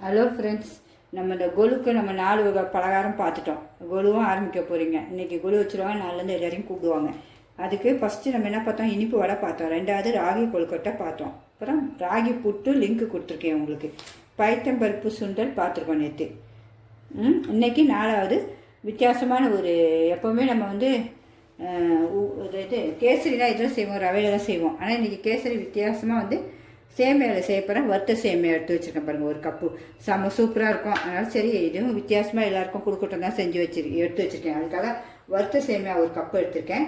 Hello friends, நம்ம இந்த கொலுக்கு நம்ம 4 வகை பலகாரம் பார்த்துட்டோம். கொலுவும் ஆரம்பிக்க போகிறீங்க. இன்றைக்கி கொலு வச்சுருவாங்க, நாலுலேருந்து எல்லாரையும் கூப்பிடுவாங்க. அதுக்கு ஃபஸ்ட்டு நம்ம என்ன பார்த்தோம், இனிப்பு வடை பார்த்தோம். ரெண்டாவது ராகி கொழுக்கட்டை பார்த்தோம். அப்புறம் ராகி புட்டு லிங்க்கு கொடுத்துருக்கேன் உங்களுக்கு. பைத்தம்பருப்பு சுண்டல் பார்த்துருக்கோம் நேற்று. இன்றைக்கி 4வது வித்தியாசமான ஒரு எப்போவுமே நம்ம இது கேசரி தான் இதில் செய்வோம், ரவையில் தான் செய்வோம். ஆனால் இன்றைக்கி கேசரி வித்தியாசமாக சேமியாவில் செய்ய போகிறேன். வறுத்த சேமியா எடுத்து வச்சுருக்கேன் பாருங்கள், ஒரு கப்பு. செம்ம சூப்பராக இருக்கும். அதனால் சரி, இதுவும் வித்தியாசமாக எல்லாேருக்கும் கொடுக்கட்டும் தான் எடுத்து வச்சுருக்கேன். அதுக்காக வறுத்த சேமியா ஒரு கப்பு எடுத்துருக்கேன்.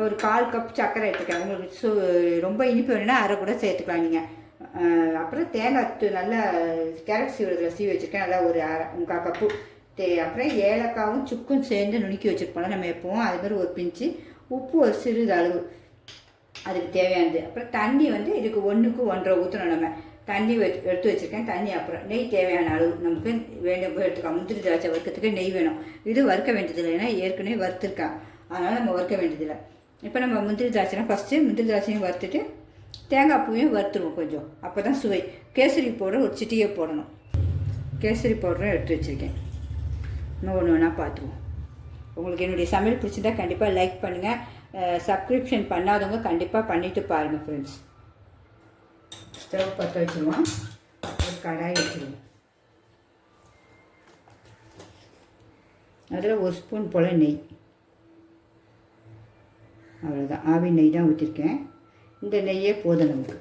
ஒரு 1/4 கப் சர்க்கரை எடுத்துருக்கேன். உங்களுக்கு ரொம்ப இனிப்பு வேணும்னா அரை கூட சேர்த்துக்கலாம் நீங்கள். அப்புறம் தேங்காய் நல்லா கேரட் சீவிரத்தில் சீவி வச்சுருக்கேன். நல்லா ஒரு 3/4 கப்பு. அப்புறம் ஏலக்காவும் சுக்கும் சேர்ந்து நுணுக்கி வச்சுருப்போம் நம்ம எப்போவும். அதுமாதிரி ஒரு பிஞ்சு உப்பு, ஒரு சிறிது அளவு அதுக்கு தேவையானது. அப்புறம் தண்ணி இதுக்கு 1க்கு 1.5 ஊற்றணும். நம்ம தண்ணி எடுத்து வச்சுருக்கேன். தண்ணி அப்புறம் நெய் தேவையான அளவு நமக்கு வேண்டிய எடுத்துக்கலாம். முந்திரி திராட்சை வறுக்கிறதுக்கு நெய் வேணும். இது வறுக்க வேண்டியதில்லை, ஏன்னா ஏற்கனவே வறுத்துருக்கேன். அதனால் நம்ம வறுக்க வேண்டியதில்லை. இப்போ நம்ம முந்திரி திராட்சைலாம் ஃபஸ்ட்டு முந்திரி திராட்சையும் வறுத்துட்டு தேங்காய் பூவையும் வறுத்துருவோம் கொஞ்சம். அப்போ தான் சுவை. கேசரி பவுடர் ஒரு சிட்டியை போடணும். கேசரி பவுடரும் எடுத்து வச்சுருக்கேன். இன்னும் ஒன்று ஒன்றா பார்த்துருவோம். உங்களுக்கு என்னுடைய சமையல் பிடிச்சிருந்தா கண்டிப்பாக லைக் பண்ணுங்கள். சப்ஸ்கிரிப்ஷன் பண்ணாதவங்க கண்டிப்பாக பண்ணிவிட்டு பாருங்கள் ஃப்ரெண்ட்ஸ். ஸ்டவ் பற்ற வச்சுருவோம். ஒரு கடாய் வச்சுருவோம். அதில் 1 ஸ்பூன் போல் நெய். அவ்வளோதான், ஆவி நெய் தான் ஊற்றிருக்கேன். இந்த நெய்யே போதும் நமக்கு.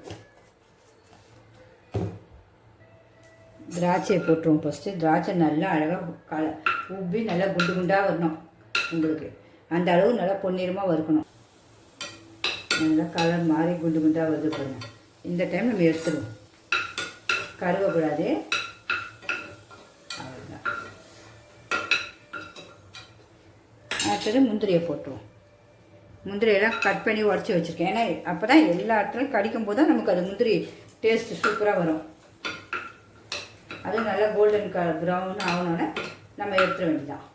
திராட்சையை போட்டுருவோம் ஃபஸ்ட்டு. திராட்சை நல்லா அழகாக உப்பி நல்லா குண்டு குண்டாக வரணும். உங்களுக்கு அந்த அளவு நல்லா பொன்னிறமாக வறுக்கணும். நல்லா கலர் மாறி குண்டு குண்டாக வருது பாருங்க. இந்த டைம் நம்ம எடுத்துடுவோம், கருவக்கூடாது. அவ்வளோதான். அடுத்தது முந்திரியை போட்டுருவோம். முந்திரியெல்லாம் கட் பண்ணி உடச்சி வச்சுருக்கேன். ஏன்னா அப்போ தான் எல்லா இடத்துலையும் கடிக்கும் போது தான் நமக்கு அது முந்திரி டேஸ்ட்டு சூப்பராக வரும். அதுவும் நல்லா கோல்டன் கலர் ப்ரௌன் ஆகணுன்னு நம்ம எடுத்துட வேண்டியதான்.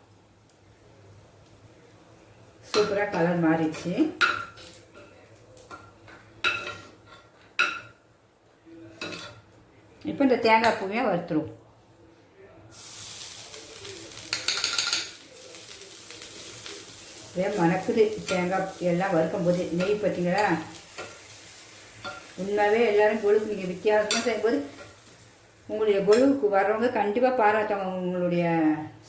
சூப்பராக கலர் மாறிடுச்சு. இப்போ இந்த தேங்காய் பூவையும் வறுத்துருவோம். மணக்குது தேங்காய் எல்லாம் வறுக்கும் போது. நெய் பார்த்தீங்களா, உண்மையாகவே எல்லோரும் கொழுக்கு நீங்கள் வித்தியாசமாக செய்யும்போது உங்களுடைய கொழுவுக்கு வர்றவங்க கண்டிப்பாக பாராட்டுவாங்க. உங்களுடைய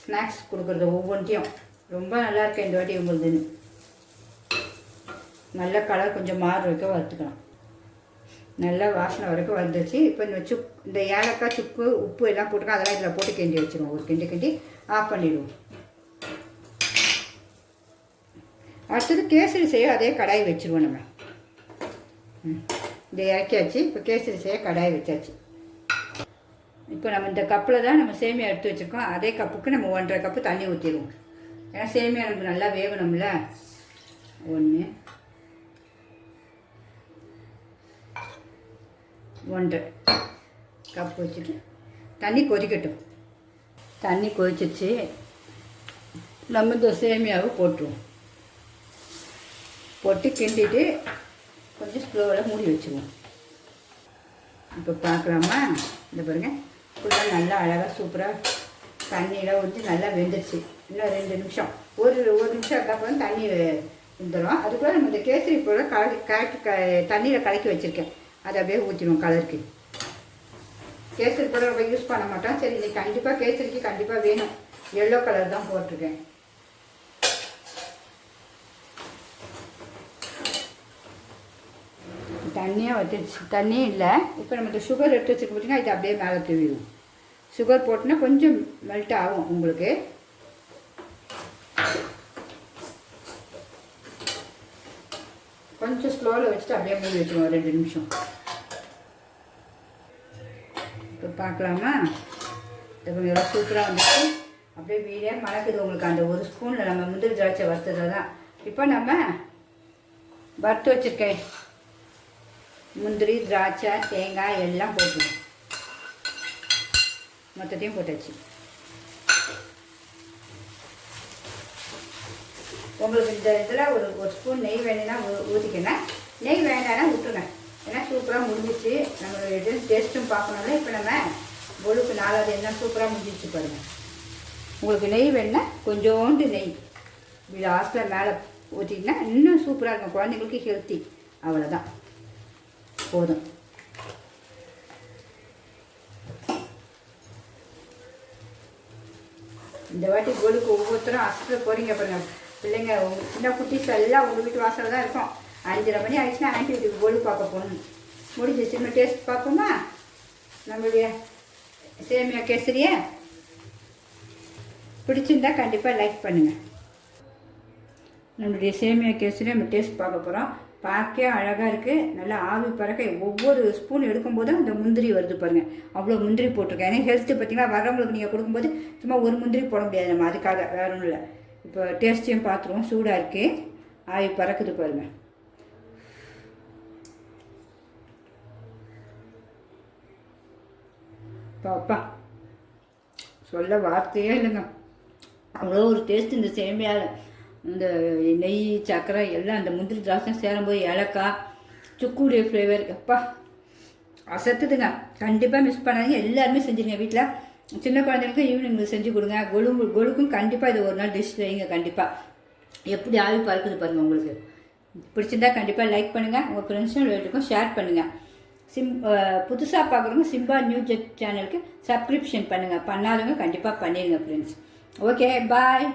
ஸ்நாக்ஸ் கொடுக்குறது ஒவ்வொன்றையும் ரொம்ப நல்லா இருக்கு இந்த வாட்டி உங்களுதுன்னு. நல்ல கலர் கொஞ்சம் மாறு வரைக்கும் வறுத்துக்கலாம். நல்லா வாசனை வரைக்கும் வந்துச்சு. இப்போ இந்த ஏலக்காய், சுக்கு, உப்பு எல்லாம் போட்டுக்கலாம். அதெல்லாம் இதில் போட்டு கிண்டி வச்சுருவோம். ஒரு கிண்டி ஆஃப் பண்ணிடுவோம். அடுத்தது கேசரி செய்ய அதே கடாய் வச்சுருவோம் நம்ம. இதை இறக்கியாச்சு. இப்போ கேசரி செய்ய கடாய் வச்சாச்சு. இப்போ நம்ம இந்த கப்பில் தான் நம்ம சேமியா எடுத்து வச்சுருக்கோம். அதே கப்புக்கு நம்ம 1.5 கப்பு தண்ணி ஊற்றிடுவோம். ஏன்னா சேமியா நமக்கு நல்லா வேகணும்ல. 1.5 கப் வச்சுட்டு தண்ணி கொதிக்கட்டும். தண்ணி கொதிச்சிச்சு. நம்ம இந்த சேமியாவை போட்டுருவோம். போட்டு கிண்டிட்டு கொஞ்சம் ஸ்லோவில் மூடி வச்சுருவோம். இப்போ பார்க்கலாமா? இந்த பாருங்கள், ஃபுல்லாக நல்லா அழகாக சூப்பராக தண்ணியெலாம் ஊற்றி நல்லா வெந்துருச்சு. இன்னும் 2 நிமிஷம், ஒரு நிமிஷம் இருந்தால் போதும் தண்ணி வெந்துடும். அதுக்குள்ளே நம்ம இந்த கேசரி போல் தண்ணியில் கலக்கி வச்சுருக்கேன். அதை அப்படியே ஊற்றிடுவோம் கலருக்கு. கேசரி போல் ரொம்ப யூஸ் பண்ண மாட்டோம். சரி, இன்னைக்கு கண்டிப்பாக கேசரிக்கு கண்டிப்பாக வேணும். எல்லோ கலர் தான் போட்டிருக்கேன். தண்ணியாக வச்சிருச்சு. தண்ணியும் இல்லை. இப்போ நம்ம இந்த சுகர் எடுத்து வச்சுக்க பார்த்தீங்கன்னா இது அப்படியே மேலே தூவிடும். சுகர் போட்டுன்னா கொஞ்சம் மெல்ட் ஆகும் உங்களுக்கு. கொஞ்சம் ஸ்லோவில் வச்சுட்டு அப்படியே மூடி வச்சுருவோம் 2 நிமிஷம். இப்போ பார்க்கலாமா? இது கொஞ்சம் எவ்வளோ சூப்பராக வந்துச்சு. அப்படியே வீடியாக மணக்குது உங்களுக்கு. அந்த 1 ஸ்பூனில் நம்ம முந்திரி திராட்சை வறுத்தது தான். இப்போ நம்ம வறுத்து வச்சுருக்கேன் முந்திரி, திராட்சை, தேங்காய் எல்லாம் போட்டுருவோம். மொத்தத்தையும் போட்டாச்சு. உங்களுக்கு இந்த இதில் ஒரு ஸ்பூன் நெய் வேணும்னா ஊற்றிக்கணும். நெய் வேண்டாம்னா விட்டுருங்க. ஏன்னா சூப்பராக முடிஞ்சிச்சு. நம்மளோட இது டேஸ்ட்டும் பார்க்கணும்ல. இப்போ நம்ம கொழுக்கு 4வது எண்ணெய் சூப்பராக முடிஞ்சிச்சு பாருங்கள். உங்களுக்கு நெய் வேணுன்னா கொஞ்சோண்டு நெய் லாஸ்ட்டில் மேலே ஊற்றிங்கன்னா இன்னும் சூப்பராக இருக்கும், குழந்தைங்களுக்கு ஹெல்த்தி. அவ்வளோதான், போதும். இந்த வாட்டி கொழுக்கு ஒவ்வொருத்தரும் அசத்த போகிறீங்க பாருங்க. பிள்ளைங்க சின்ன குட்டிஸ் எல்லாம் உங்கள் வீட்டு வாசல் தான் இருக்கும். 5:30 மணி ஆயிடுச்சுன்னா ஆண்டி வீட்டுக்கு கொழுக்கு பார்க்க போகணும். முடிஞ்சிச்சு. இன்னும் டேஸ்ட் பார்ப்போமா நம்மளுடைய சேமியா கேசரியை? பிடிச்சிருந்தா கண்டிப்பாக லைக் பண்ணுங்கள். நம்மளுடைய சேமியா கேசரி நம்ம டேஸ்ட் பார்க்க போகிறோம். பார்க்க அழகாக இருக்குது, நல்லா ஆவி பறக்க. ஒவ்வொரு ஸ்பூன் எடுக்கும்போதும் இந்த முந்திரி வருது பாருங்கள், அவ்வளோ முந்திரி போட்டிருக்கேன். ஏன்னா ஹெல்த்து பார்த்திங்கன்னா வரவங்களுக்கு நீங்கள் கொடுக்கும்போது சும்மா ஒரு முந்திரி போட முடியாது நம்ம, அதுக்காக வேற ஒன்றும் இல்லை. இப்போ டேஸ்ட்டையும் பார்த்துருவோம். சூடாக இருக்குது, ஆவி பறக்குது பாருங்கள். பாப்பா சொல்ல வார்த்தையே இல்லைங்க, அவ்வளோ ஒரு டேஸ்ட் இந்த சேமியாவில். இந்த நெய் சர்க்கரை எல்லாம் அந்த முந்திரி திராட்சை சேரும்போது ஏலக்காய் சுக்குடைய ஃப்ளேவர் எப்பா அசத்துதுங்க. கண்டிப்பாக மிஸ் பண்ணாதீங்க, எல்லாருமே செஞ்சுருங்க வீட்டில். சின்ன குழந்தைங்களுக்கும் ஈவினிங் செஞ்சு கொடுங்க. கொழுக்கும் கண்டிப்பாக இது ஒரு நாள் டிஷ் வைங்க கண்டிப்பாக. எப்படி ஆவி பறக்குது பாருங்கள். உங்களுக்கு பிடிச்சிருந்தா கண்டிப்பாக லைக் பண்ணுங்கள், உங்கள் ஃப்ரெண்ட்ஸும் ரிலேட்டிவ்க்கும் ஷேர் பண்ணுங்கள். புதுசாக பார்க்குறவங்க சிம்பா நியூ ஜெட் சேனலுக்கு சப்ஸ்கிரிப்ஷன் பண்ணுங்கள், பண்ணாதவங்க கண்டிப்பாக பண்ணிடுங்க ஃப்ரெண்ட்ஸ். ஓகே, பாய்.